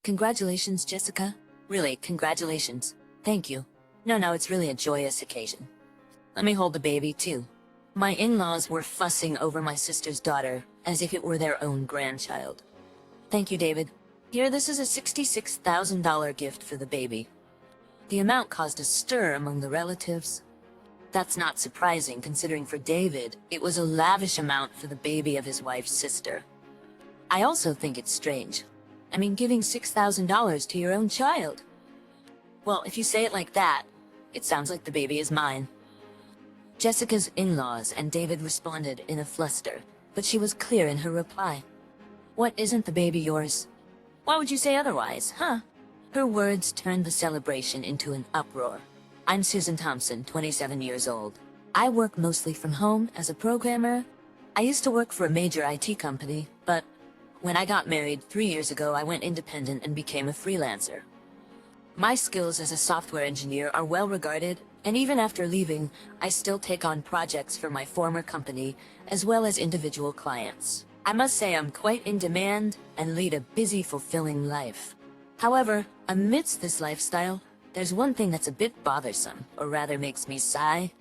Congratulations, Jessica. Really, congratulations. Thank you. No, it's really a joyous occasion. Let me hold the baby, too. My in-laws were fussing over my sister's daughter, as if it were their own grandchild. Thank you, David. Here, this is a $66,000 gift for the baby. The amount caused a stir among the relatives. That's not surprising, considering for David, it was a lavish amount for the baby of his wife's sister. I also think it's strange. I mean, giving $6,000 to your own child. Well, if you say it like that, it sounds like the baby is mine. Jessica's in-laws and David responded in a fluster, but she was clear in her reply. What, isn't the baby yours? Why would you say otherwise, huh? Her words turned the celebration into an uproar. I'm Susan Thompson, 27 years old. I work mostly from home as a programmer. I used to work for a major IT company, but when I got married 3 years ago, I went independent and became a freelancer. My skills as a software engineer are well regarded, and even after leaving, I still take on projects for my former company, as well as individual clients. I must say I'm quite in demand and lead a busy, fulfilling life. However, amidst this lifestyle, there's one thing that's a bit bothersome, or rather makes me sigh.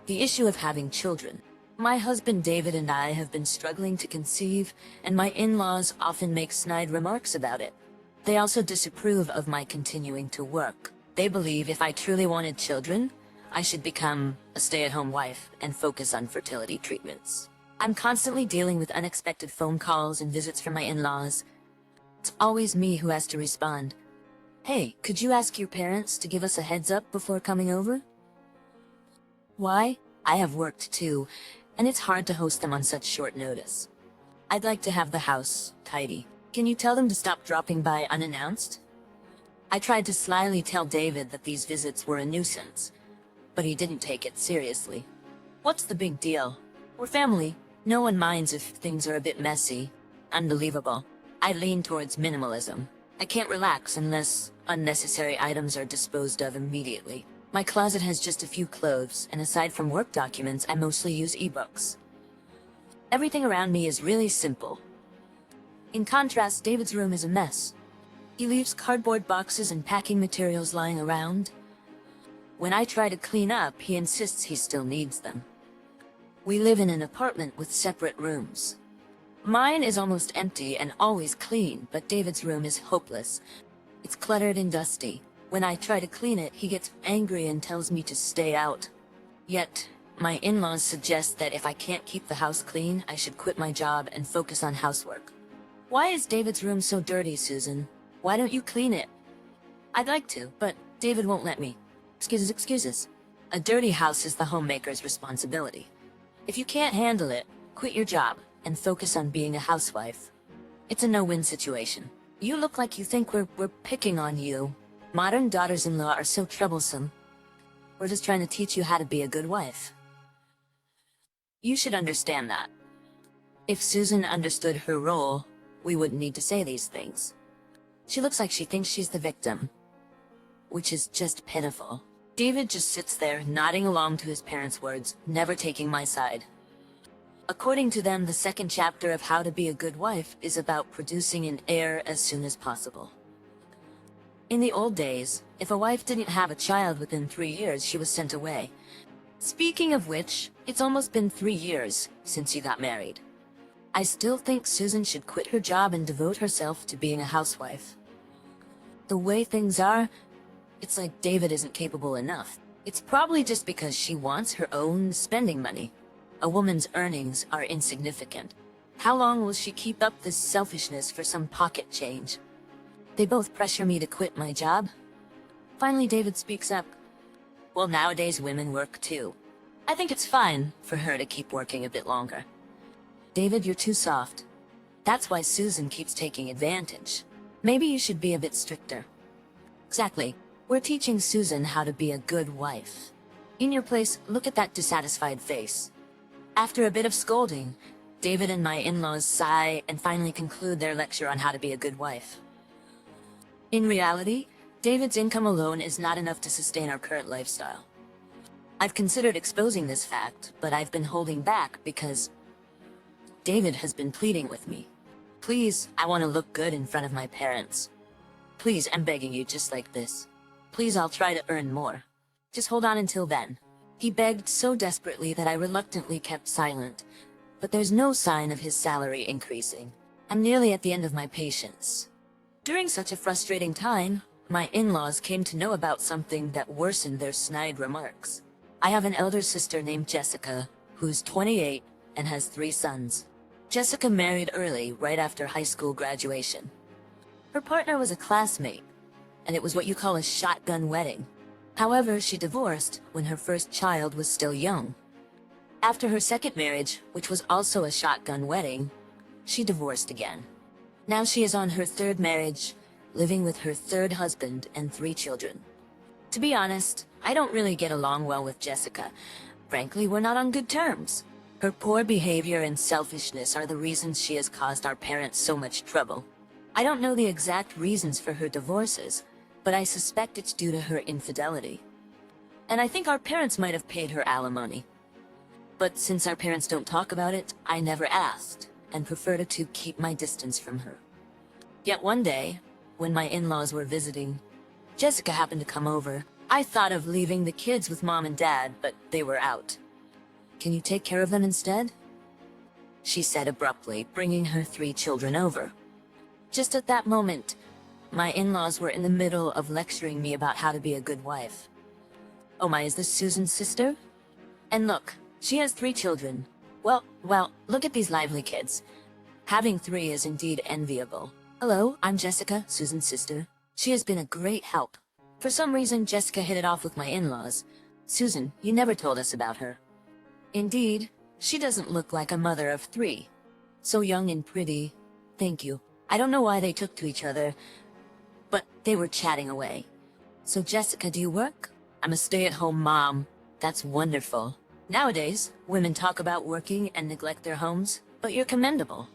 The issue of having children. My husband David and I have been struggling to conceive, and my in-laws often make snide remarks about it. They also disapprove of my continuing to work. They believe if I truly wanted children, I should become a stay-at-home wife and focus on fertility treatments. I'm constantly dealing with unexpected phone calls and visits from my in-laws. It's always me who has to respond. Hey, could you ask your parents to give us a heads up before coming over? Why? I have worked too, and it's hard to host them on such short notice. I'd like to have the house tidy. Can you tell them to stop dropping by unannounced? I tried to slyly tell David that these visits were a nuisance, but he didn't take it seriously. What's the big deal? We're family. No one minds if things are a bit messy. Unbelievable. I lean towards minimalism. I can't relax unless unnecessary items are disposed of immediately. My closet has just a few clothes, and aside from work documents, I mostly use ebooks. Everything around me is really simple. In contrast, David's room is a mess. He leaves cardboard boxes and packing materials lying around. When I try to clean up, he insists he still needs them. We live in an apartment with separate rooms. Mine is almost empty and always clean, but David's room is hopeless. It's cluttered and dusty. When I try to clean it, he gets angry and tells me to stay out. Yet, my in-laws suggest that if I can't keep the house clean, I should quit my job and focus on housework. Why is David's room so dirty, Susan? Why don't you clean it? I'd like to, but David won't let me. Excuses. A dirty house is the homemaker's responsibility. If you can't handle it, quit your job and focus on being a housewife. It's a no-win situation. You look like you think we're picking on you. Modern daughters-in-law are so troublesome. We're just trying to teach you how to be a good wife. You should understand that. If Susan understood her role, we wouldn't need to say these things. She looks like she thinks she's the victim, which is just pitiful. David just sits there, nodding along to his parents' words, never taking my side. According to them, the second chapter of How to Be a Good Wife is about producing an heir as soon as possible. In the old days, if a wife didn't have a child within 3 years, she was sent away. Speaking of which, it's almost been 3 years since you got married. I still think Susan should quit her job and devote herself to being a housewife. The way things are, it's like David isn't capable enough. It's probably just because she wants her own spending money. A woman's earnings are insignificant. How long will she keep up this selfishness for some pocket change? They both pressure me to quit my job. Finally, David speaks up. Well, nowadays women work too. I think it's fine for her to keep working a bit longer. David, you're too soft. That's why Susan keeps taking advantage. Maybe you should be a bit stricter. Exactly. We're teaching Susan how to be a good wife. In your place, look at that dissatisfied face. After a bit of scolding, David and my in-laws sigh and finally conclude their lecture on how to be a good wife. In reality, David's income alone is not enough to sustain our current lifestyle. I've considered exposing this fact, but I've been holding back because David has been pleading with me. Please, I want to look good in front of my parents. Please, I'm begging you just like this. Please, I'll try to earn more. Just hold on until then. He begged so desperately that I reluctantly kept silent, but there's no sign of his salary increasing. I'm nearly at the end of my patience. During such a frustrating time, my in-laws came to know about something that worsened their snide remarks. I have an elder sister named Jessica, who's 28 and has 3 sons. Jessica married early, right after high school graduation. Her partner was a classmate, and it was what you call a shotgun wedding. However, she divorced when her first child was still young. After her second marriage, which was also a shotgun wedding, she divorced again. Now she is on her 3rd marriage, living with her 3rd husband and 3 children. To be honest, I don't really get along well with Jessica. Frankly, we're not on good terms. Her poor behavior and selfishness are the reasons she has caused our parents so much trouble. I don't know the exact reasons for her divorces, but I suspect it's due to her infidelity. And I think our parents might have paid her alimony. But since our parents don't talk about it, I never asked, and preferred to keep my distance from her. Yet one day, when my in-laws were visiting, Jessica happened to come over. I thought of leaving the kids with Mom and Dad, but they were out. Can you take care of them instead? She said abruptly, bringing her 3 children over. Just at that moment, my in-laws were in the middle of lecturing me about how to be a good wife. Oh my, is this Susan's sister? And look, she has 3 children. Well, look at these lively kids. Having 3 is indeed enviable. Hello, I'm Jessica, Susan's sister. She has been a great help. For some reason, Jessica hit it off with my in-laws. Susan, you never told us about her. Indeed, she doesn't look like a mother of 3. So young and pretty. Thank you. I don't know why they took to each other, but they were chatting away. So Jessica, do you work? I'm a stay-at-home mom. That's wonderful. Nowadays, women talk about working and neglect their homes, but you're commendable.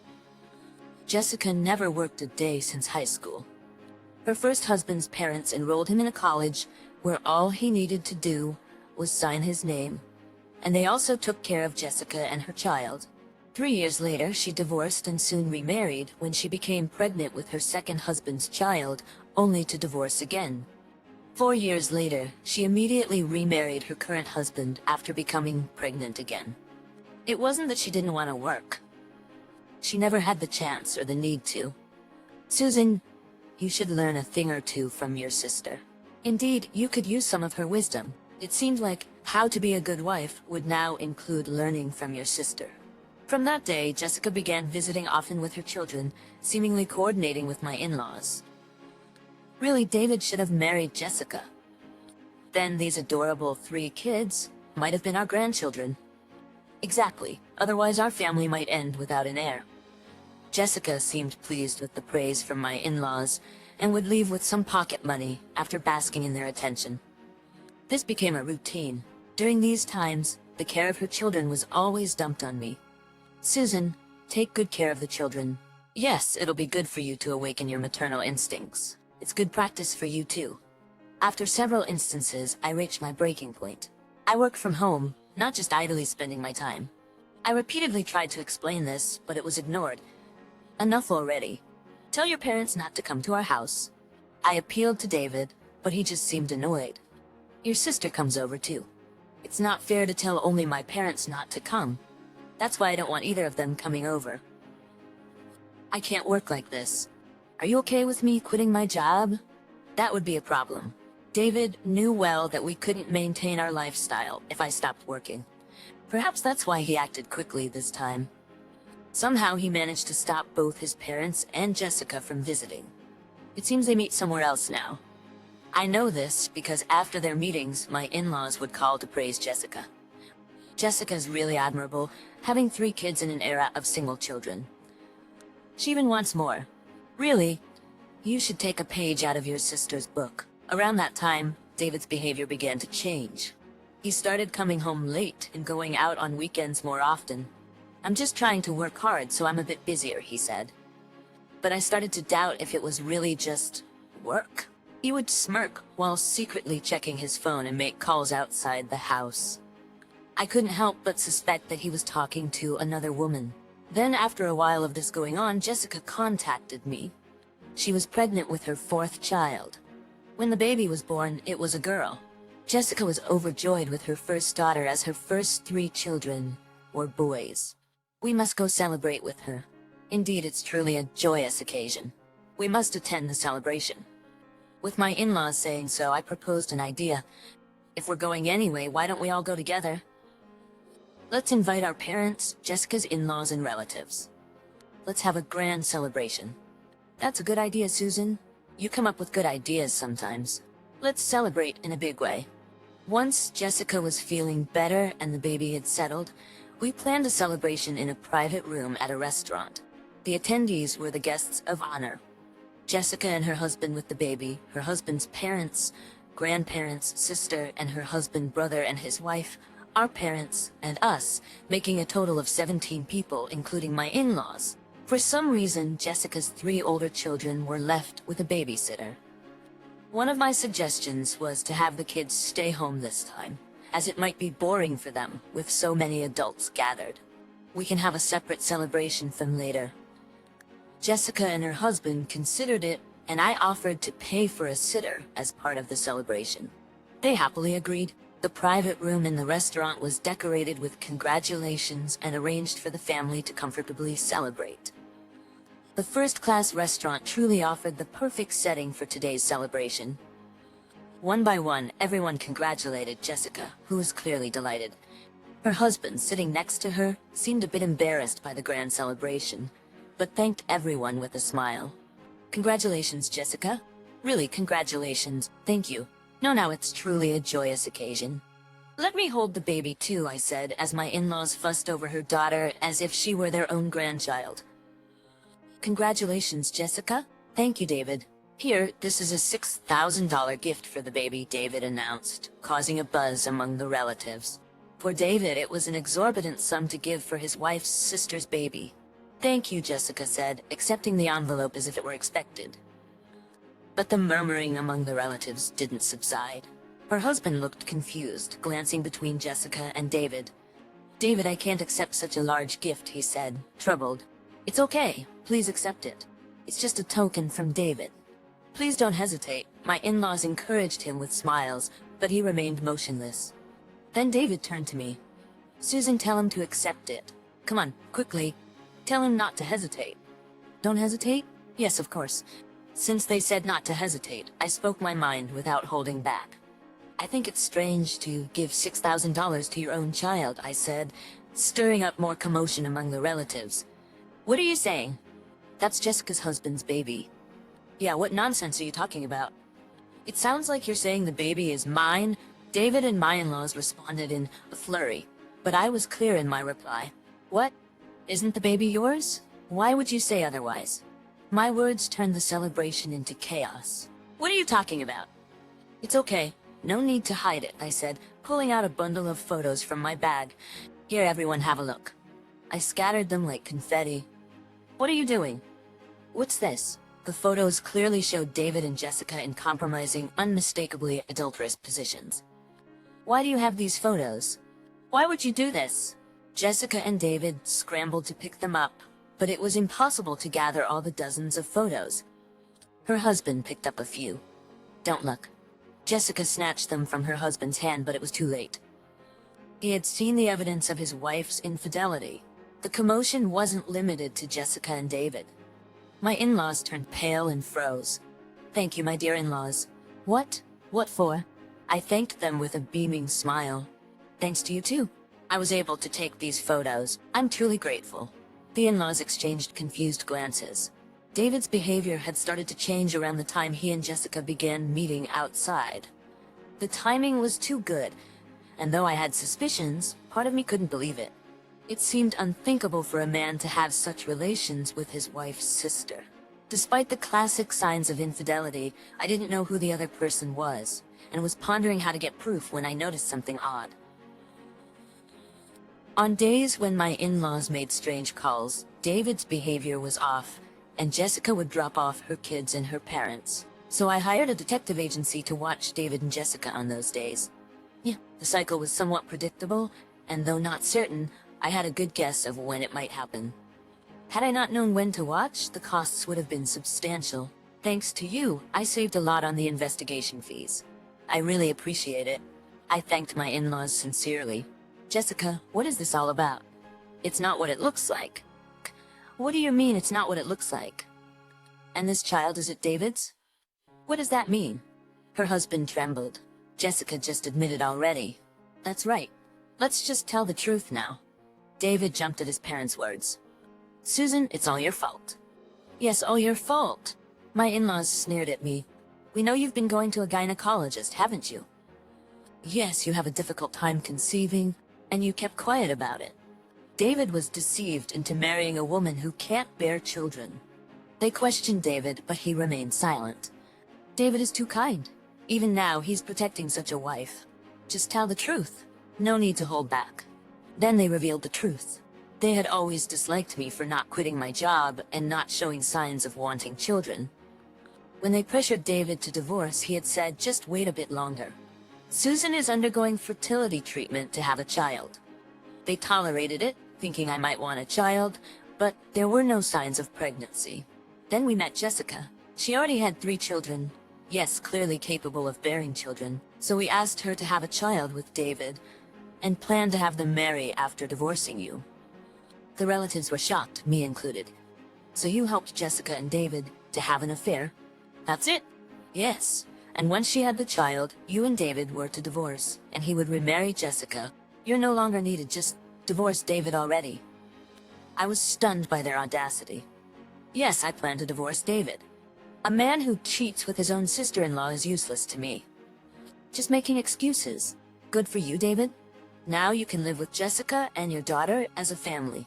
Jessica never worked a day since high school. Her first husband's parents enrolled him in a college where all he needed to do was sign his name, and they also took care of Jessica and her child. 3 years later, she divorced and soon remarried when she became pregnant with her second husband's child, only to divorce again. 4 years later, she immediately remarried her current husband after becoming pregnant again. It wasn't that she didn't want to work. She never had the chance or the need to. Susan, you should learn a thing or two from your sister. Indeed, you could use some of her wisdom. It seemed like how to be a good wife would now include learning from your sister. From that day, Jessica began visiting often with her children, seemingly coordinating with my in-laws. Really, David should have married Jessica. Then these adorable 3 kids might have been our grandchildren. Exactly, otherwise our family might end without an heir. Jessica seemed pleased with the praise from my in-laws and would leave with some pocket money after basking in their attention. This became a routine. During these times, the care of her children was always dumped on me. Susan, take good care of the children. Yes, it'll be good for you to awaken your maternal instincts. It's good practice for you too. After several instances, I reached my breaking point. I work from home, not just idly spending my time. I repeatedly tried to explain this, but it was ignored. Enough already. Tell your parents not to come to our house. I appealed to David, but he just seemed annoyed. Your sister comes over too. It's not fair to tell only my parents not to come. That's why I don't want either of them coming over. I can't work like this. Are you okay with me quitting my job? That would be a problem. David knew well that we couldn't maintain our lifestyle if I stopped working. Perhaps that's why he acted quickly this time. Somehow he managed to stop both his parents and Jessica from visiting. It seems they meet somewhere else now. I know this because after their meetings, my in-laws would call to praise Jessica. Jessica's really admirable, having 3 kids in an era of single children. She even wants more. Really, you should take a page out of your sister's book. Around that time, David's behavior began to change. He started coming home late and going out on weekends more often. I'm just trying to work hard, so I'm a bit busier, he said. But I started to doubt if it was really just work. He would smirk while secretly checking his phone and make calls outside the house. I couldn't help but suspect that he was talking to another woman. Then after a while of this going on, Jessica contacted me. She was pregnant with her 4th child. When the baby was born, it was a girl. Jessica was overjoyed with her first daughter, as her first 3 children were boys. We must go celebrate with her. Indeed, it's truly a joyous occasion. We must attend the celebration. With my in-laws saying so, I proposed an idea. If we're going anyway, why don't we all go together? Let's invite our parents, Jessica's in-laws, and relatives. Let's have a grand celebration. That's a good idea, Susan. You come up with good ideas sometimes. Let's celebrate in a big way. Once Jessica was feeling better and the baby had settled, we planned a celebration in a private room at a restaurant. The attendees were the guests of honor. Jessica and her husband with the baby, her husband's parents, grandparents, sister, and her husband, brother, and his wife, our parents, and us, making a total of 17 people, including my in-laws. For some reason, Jessica's 3 older children were left with a babysitter. One of my suggestions was to have the kids stay home this time, as it might be boring for them with so many adults gathered. We can have a separate celebration for them later. Jessica and her husband considered it, and I offered to pay for a sitter as part of the celebration. They happily agreed. The private room in the restaurant was decorated with congratulations and arranged for the family to comfortably celebrate. The first-class restaurant truly offered the perfect setting for today's celebration. One by one, everyone congratulated Jessica, who was clearly delighted. Her husband, sitting next to her, seemed a bit embarrassed by the grand celebration, but thanked everyone with a smile. Congratulations, Jessica. Really, congratulations. Thank you. No, now it's truly a joyous occasion. Let me hold the baby too, I said, as my in-laws fussed over her daughter as if she were their own grandchild. Congratulations, Jessica. Thank you, David. Here, this is a $6,000 gift for the baby, David announced, causing a buzz among the relatives. For David, it was an exorbitant sum to give for his wife's sister's baby. Thank you, Jessica said, accepting the envelope as if it were expected. But the murmuring among the relatives didn't subside. Her husband looked confused, glancing between Jessica and David. David, I can't accept such a large gift, he said, troubled. It's okay, please accept it. It's just a token from David. Please don't hesitate. My in-laws encouraged him with smiles, but he remained motionless. Then David turned to me. Susan, tell him to accept it. Come on, quickly. Tell him not to hesitate. Don't hesitate? Yes, of course. Since they said not to hesitate, I spoke my mind without holding back. I think it's strange to give $6,000 to your own child, I said, stirring up more commotion among the relatives. What are you saying? That's Jessica's husband's baby. Yeah, what nonsense are you talking about? It sounds like you're saying the baby is mine. David and my in-laws responded in a flurry, but I was clear in my reply. What? Isn't the baby yours? Why would you say otherwise? My words turned the celebration into chaos. What are you talking about? It's okay. No need to hide it, I said, pulling out a bundle of photos from my bag. Here, everyone, have a look. I scattered them like confetti. What are you doing? What's this? The photos clearly showed David and Jessica in compromising, unmistakably adulterous positions. Why do you have these photos? Why would you do this? Jessica and David scrambled to pick them up, but it was impossible to gather all the dozens of photos. Her husband picked up a few. Don't look. Jessica snatched them from her husband's hand, but it was too late. He had seen the evidence of his wife's infidelity. The commotion wasn't limited to Jessica and David. My in-laws turned pale and froze. Thank you, my dear in-laws. What? What for? I thanked them with a beaming smile. Thanks to you too. I was able to take these photos. I'm truly grateful. The in-laws exchanged confused glances. David's behavior had started to change around the time he and Jessica began meeting outside. The timing was too good, and though I had suspicions, part of me couldn't believe it. It seemed unthinkable for a man to have such relations with his wife's sister. Despite the classic signs of infidelity, I didn't know who the other person was, and was pondering how to get proof when I noticed something odd. On days when my in-laws made strange calls, David's behavior was off, and Jessica would drop off her kids and her parents. So I hired a detective agency to watch David and Jessica on those days. Yeah, the cycle was somewhat predictable, and though not certain, I had a good guess of when it might happen. Had I not known when to watch, the costs would have been substantial. Thanks to you, I saved a lot on the investigation fees. I really appreciate it. I thanked my in-laws sincerely. Jessica, what is this all about? It's not what it looks like. What do you mean it's not what it looks like? And this child, is it David's? What does that mean? Her husband trembled. Jessica just admitted already. That's right. Let's just tell the truth now. David jumped at his parents' words. Susan, it's all your fault. Yes, all your fault. My in-laws sneered at me. We know you've been going to a gynecologist, haven't you? Yes, you have a difficult time conceiving, and you kept quiet about it. David was deceived into marrying a woman who can't bear children. They questioned David, but he remained silent. David is too kind. Even now, he's protecting such a wife. Just tell the truth. No need to hold back. Then they revealed the truth. They had always disliked me for not quitting my job and not showing signs of wanting children. When they pressured David to divorce, he had said, just wait a bit longer. Susan is undergoing fertility treatment to have a child. They tolerated it, thinking I might want a child, but there were no signs of pregnancy. Then we met Jessica. She already had 3 children. Yes, clearly capable of bearing children. So we asked her to have a child with David, and planned to have them marry after divorcing you. The relatives were shocked, me included. So you helped Jessica and David to have an affair? That's it? Yes. And once she had the child, you and David were to divorce, and he would remarry Jessica. You're no longer needed, just divorce David already. I was stunned by their audacity. Yes, I plan to divorce David. A man who cheats with his own sister-in-law is useless to me. Just making excuses. Good for you, David. Now you can live with Jessica and your daughter as a family.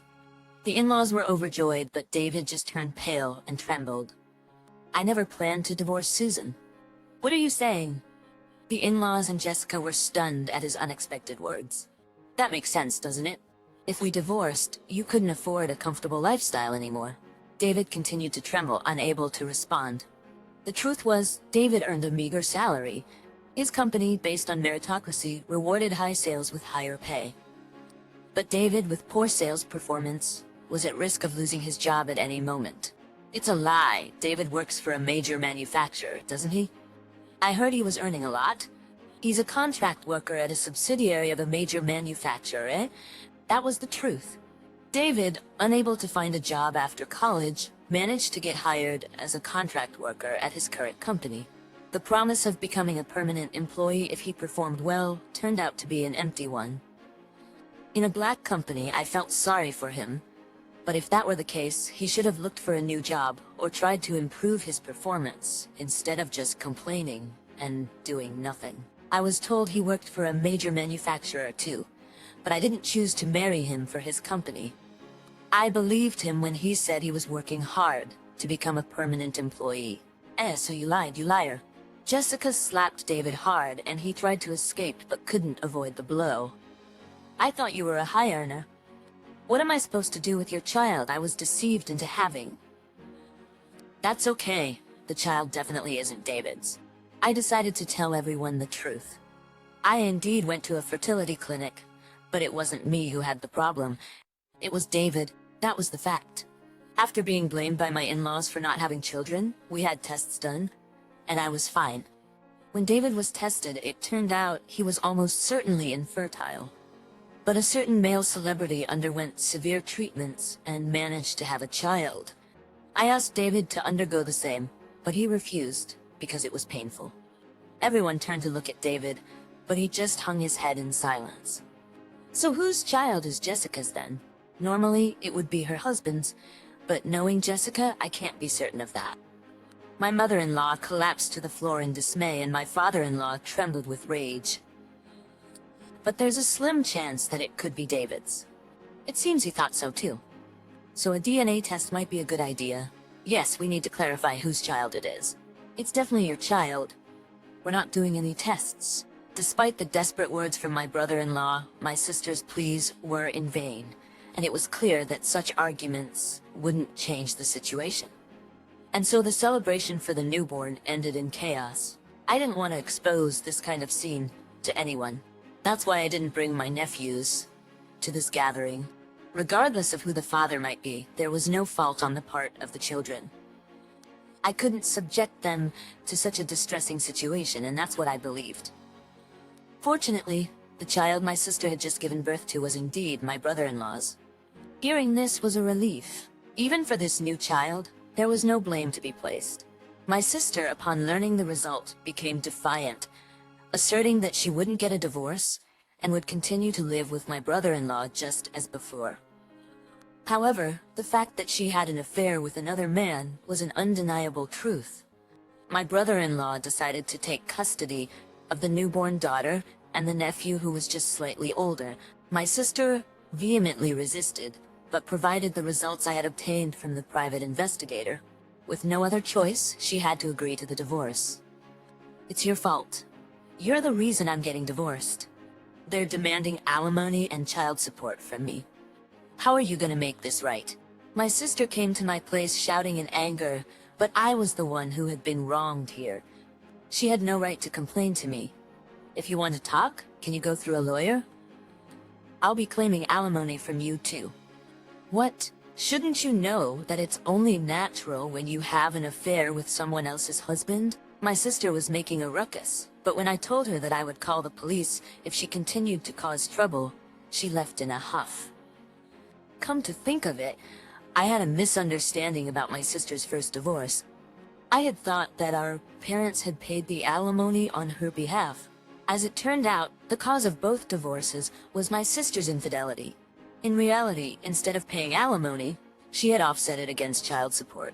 The in-laws were overjoyed, but David just turned pale and trembled. I never planned to divorce Susan. What are you saying? The in-laws and Jessica were stunned at his unexpected words. That makes sense, doesn't it? If we divorced, you couldn't afford a comfortable lifestyle anymore. David continued to tremble, unable to respond. The truth was, David earned a meager salary. His company, based on meritocracy, rewarded high sales with higher pay. But David, with poor sales performance, was at risk of losing his job at any moment. It's a lie. David works for a major manufacturer, doesn't he? I heard he was earning a lot. He's a contract worker at a subsidiary of a major manufacturer, eh? That was the truth. David, unable to find a job after college, managed to get hired as a contract worker at his current company. The promise of becoming a permanent employee if he performed well turned out to be an empty one. In a black company, I felt sorry for him. But if that were the case, he should have looked for a new job or tried to improve his performance instead of just complaining and doing nothing. I was told he worked for a major manufacturer too, but I didn't choose to marry him for his company. I believed him when he said he was working hard to become a permanent employee. So you lied, you liar. Jessica slapped David hard and he tried to escape but couldn't avoid the blow. I thought you were a high earner. What am I supposed to do with your child I was deceived into having? That's okay. The child definitely isn't David's. I decided to tell everyone the truth. I indeed went to a fertility clinic, but it wasn't me who had the problem. It was David. That was the fact. After being blamed by my in-laws for not having children, we had tests done, and I was fine. When David was tested, it turned out he was almost certainly infertile. But a certain male celebrity underwent severe treatments and managed to have a child. I asked David to undergo the same, but he refused because it was painful. Everyone turned to look at David, but he just hung his head in silence. So whose child is Jessica's then? Normally, it would be her husband's, but knowing Jessica, I can't be certain of that. My mother-in-law collapsed to the floor in dismay, and my father-in-law trembled with rage. But there's a slim chance that it could be David's. It seems he thought so too. So a DNA test might be a good idea. Yes, we need to clarify whose child it is. It's definitely your child. We're not doing any tests. Despite the desperate words from my brother-in-law, my sister's pleas were in vain, and it was clear that such arguments wouldn't change the situation. And so the celebration for the newborn ended in chaos. I didn't want to expose this kind of scene to anyone. That's why I didn't bring my nephews to this gathering. Regardless of who the father might be, there was no fault on the part of the children. I couldn't subject them to such a distressing situation, and that's what I believed. Fortunately, the child my sister had just given birth to was indeed my brother-in-law's. Hearing this was a relief. Even for this new child, there was no blame to be placed. My sister, upon learning the result, became defiant, asserting that she wouldn't get a divorce and would continue to live with my brother-in-law just as before. However, the fact that she had an affair with another man was an undeniable truth. My brother-in-law decided to take custody of the newborn daughter and the nephew who was just slightly older. My sister vehemently resisted, but provided the results I had obtained from the private investigator. With no other choice, she had to agree to the divorce. It's your fault. You're the reason I'm getting divorced. They're demanding alimony and child support from me. How are you gonna make this right? My sister came to my place shouting in anger, but I was the one who had been wronged here. She had no right to complain to me. If you want to talk, can you go through a lawyer? I'll be claiming alimony from you too. What? Shouldn't you know that it's only natural when you have an affair with someone else's husband? My sister was making a ruckus, but when I told her that I would call the police if she continued to cause trouble, she left in a huff. Come to think of it, I had a misunderstanding about my sister's first divorce. I had thought that our parents had paid the alimony on her behalf. As it turned out, the cause of both divorces was my sister's infidelity. In reality, instead of paying alimony, she had offset it against child support.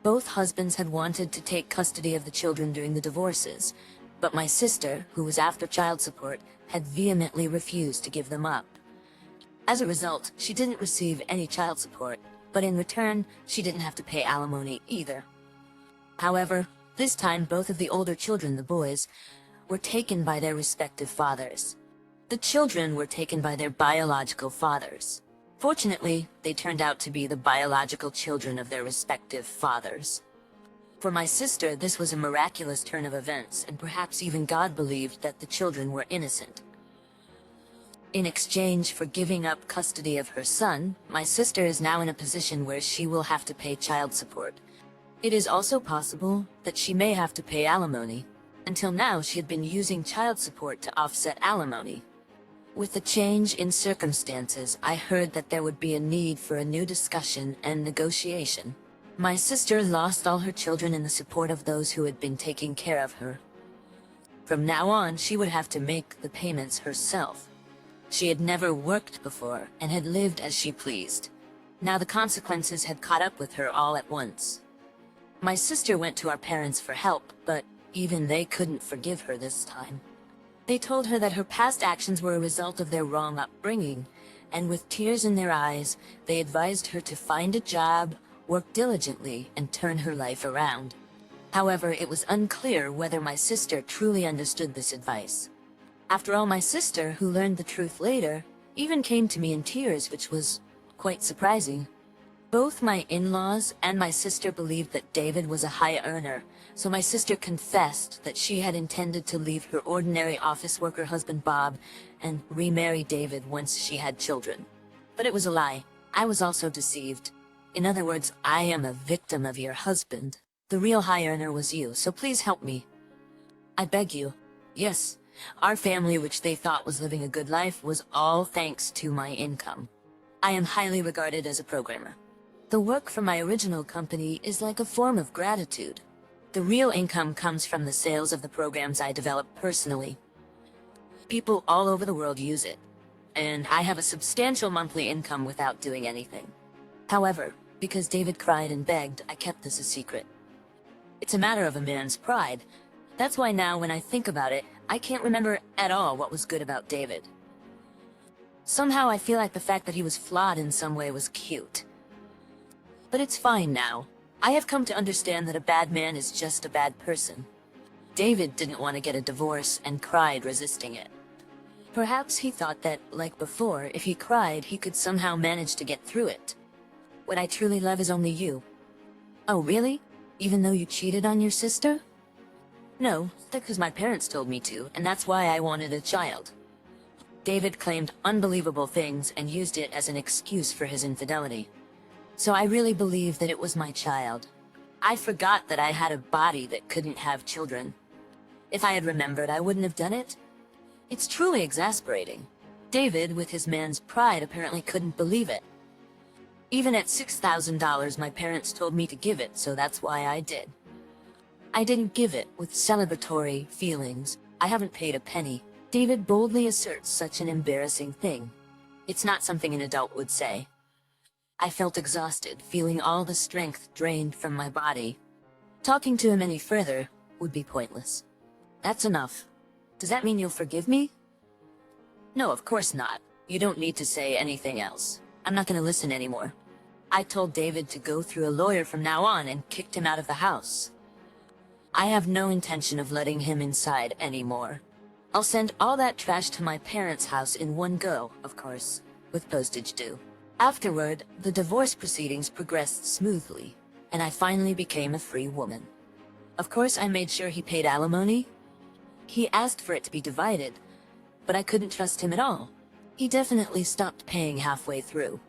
Both husbands had wanted to take custody of the children during the divorces, but my sister, who was after child support, had vehemently refused to give them up. As a result, she didn't receive any child support, but in return, she didn't have to pay alimony either. However, this time both of the older children, the boys, were taken by their respective fathers. The children were taken by their biological fathers. Fortunately, they turned out to be the biological children of their respective fathers. For my sister, this was a miraculous turn of events, and perhaps even God believed that the children were innocent. In exchange for giving up custody of her son, my sister is now in a position where she will have to pay child support. It is also possible that she may have to pay alimony. Until now, she had been using child support to offset alimony. With the change in circumstances, I heard that there would be a need for a new discussion and negotiation. My sister lost all her children in the support of those who had been taking care of her. From now on, she would have to make the payments herself. She had never worked before and had lived as she pleased. Now the consequences had caught up with her all at once. My sister went to our parents for help, but even they couldn't forgive her this time. They told her that her past actions were a result of their wrong upbringing, and with tears in their eyes, they advised her to find a job, work diligently, and turn her life around. However, it was unclear whether my sister truly understood this advice. After all, my sister, who learned the truth later, even came to me in tears, which was quite surprising. Both my in-laws and my sister believed that David was a high earner, so my sister confessed that she had intended to leave her ordinary office worker husband Bob and remarry David once she had children. But it was a lie. I was also deceived. In other words, I am a victim of your husband. The real high earner was you, so please help me. I beg you. Yes, our family, which they thought was living a good life, was all thanks to my income. I am highly regarded as a programmer. The work for my original company is like a form of gratitude. The real income comes from the sales of the programs I develop personally. People all over the world use it, and I have a substantial monthly income without doing anything. However, because David cried and begged, I kept this a secret. It's a matter of a man's pride. That's why now, when I think about it, I can't remember at all what was good about David. Somehow I feel like the fact that he was flawed in some way was cute. But it's fine now. I have come to understand that a bad man is just a bad person. David didn't want to get a divorce and cried, resisting it. Perhaps he thought that, like before, if he cried, he could somehow manage to get through it. What I truly love is only you. Oh, really? Even though you cheated on your sister? No, that's because my parents told me to, and that's why I wanted a child. David claimed unbelievable things and used it as an excuse for his infidelity. So I really believe that it was my child. I forgot that I had a body that couldn't have children. If I had remembered, I wouldn't have done it. It's truly exasperating. David, with his man's pride, apparently couldn't believe it. Even at $6,000, my parents told me to give it, so that's why I did. I didn't give it with celebratory feelings. I haven't paid a penny. David boldly asserts such an embarrassing thing. It's not something an adult would say. I felt exhausted, feeling all the strength drained from my body. Talking to him any further would be pointless. That's enough. Does that mean you'll forgive me? No, of course not. You don't need to say anything else. I'm not gonna listen anymore. I told David to go through a lawyer from now on and kicked him out of the house. I have no intention of letting him inside anymore. I'll send all that trash to my parents' house in one go, of course, with postage due. Afterward, the divorce proceedings progressed smoothly, and I finally became a free woman. Of course, I made sure he paid alimony. He asked for it to be divided, but I couldn't trust him at all. He definitely stopped paying halfway through.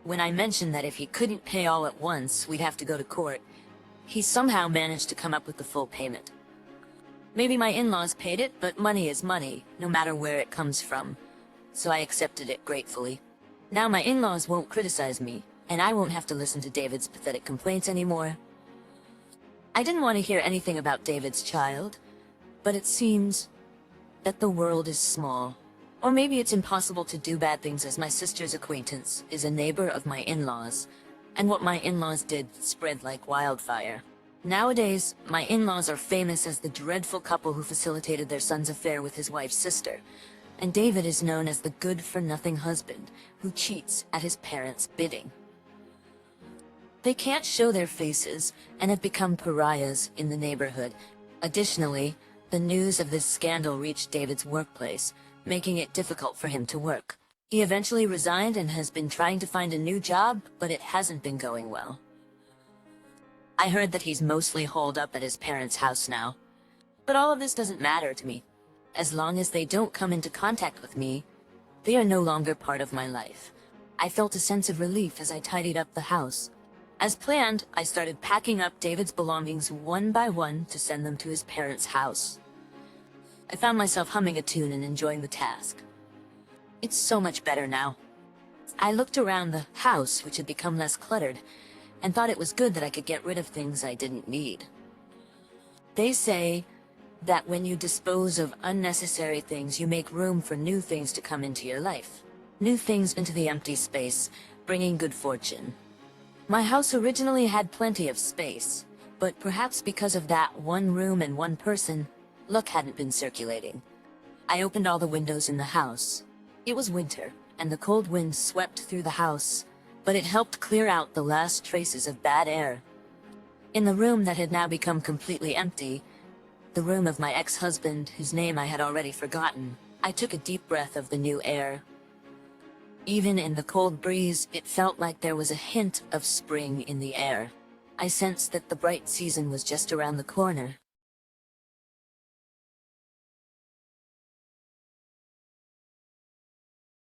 When I mentioned that if he couldn't pay all at once, we'd have to go to court, he somehow managed to come up with the full payment. Maybe my in-laws paid it, but money is money, no matter where it comes from, so I accepted it gratefully. Now my in-laws won't criticize me, and I won't have to listen to David's pathetic complaints anymore. I didn't want to hear anything about David's child, but it seems that the world is small. Or maybe it's impossible to do bad things, as my sister's acquaintance is a neighbor of my in-laws, and what my in-laws did spread like wildfire. Nowadays, my in-laws are famous as the dreadful couple who facilitated their son's affair with his wife's sister, and David is known as the good-for-nothing husband who cheats at his parents' bidding. They can't show their faces and have become pariahs in the neighborhood. Additionally, the news of this scandal reached David's workplace, making it difficult for him to work. He eventually resigned and has been trying to find a new job, but it hasn't been going well. I heard that he's mostly holed up at his parents' house now. But all of this doesn't matter to me. As long as they don't come into contact with me, they are no longer part of my life. I felt a sense of relief as I tidied up the house. As planned, I started packing up David's belongings one by one to send them to his parents' house. I found myself humming a tune and enjoying the task. It's so much better now. I looked around the house, which had become less cluttered, and thought it was good that I could get rid of things I didn't need. They say that when you dispose of unnecessary things, you make room for new things to come into your life. New things into the empty space, bringing good fortune. My house originally had plenty of space, but perhaps because of that one room and one person, luck hadn't been circulating. I opened all the windows in the house. It was winter, and the cold wind swept through the house, but it helped clear out the last traces of bad air. In the room that had now become completely empty, the room of my ex-husband, whose name I had already forgotten, I took a deep breath of the new air. Even in the cold breeze, it felt like there was a hint of spring in the air. I sensed that the bright season was just around the corner.